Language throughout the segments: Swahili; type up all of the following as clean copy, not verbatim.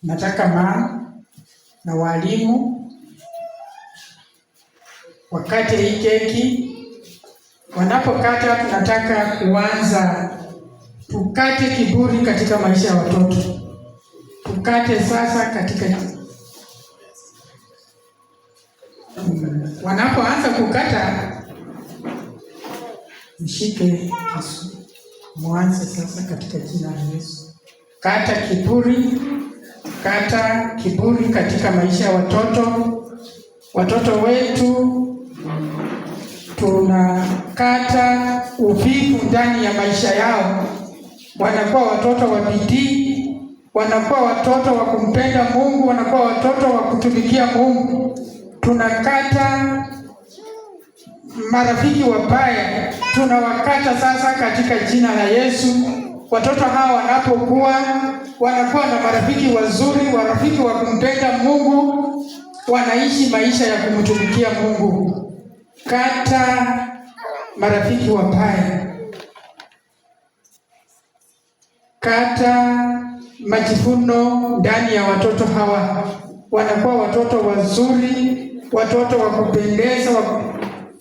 nataka mama na walimu wakate hii keki. Wanapokata, tunataka kuanza, tukate kiburi katika maisha ya watoto. Tukate sasa katika wanapoanza kukata, mshike Yesu. Mwanze sasa katika jina la Yesu. Kata kiburi, kata kiburi katika maisha ya watoto. Watoto wetu tunakata uvivu ndani ya maisha yao. Wanakuwa watoto wa bidii, wanakuwa watoto wa kumpenda Mungu, wanakuwa watoto wa kutumikia Mungu. Tunakata marafiki wabaya, tunawakata sasa katika jina la Yesu. Watoto hawa wanapokuwa, wanakuwa na marafiki wazuri, marafiki wa kumpenda Mungu, wanaishi maisha ya kumtumikia Mungu. Kata marafiki wabaya, kata majivuno ndani ya watoto hawa. Wanakuwa watoto wazuri, watoto wa kupendeza,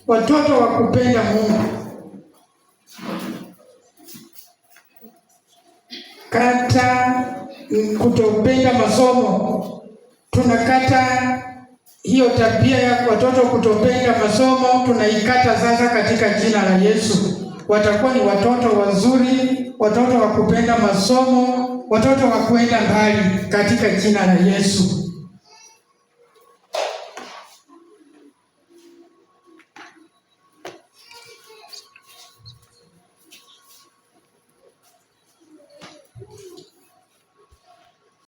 watoto wa kupenda Mungu. Kata kutopenda masomo. Tunakata hiyo tabia ya watoto kutopenda masomo, tunaikata sasa katika jina la Yesu. Watakuwa ni watoto wazuri, watoto wa kupenda masomo, watoto wa kwenda mbali katika jina la Yesu.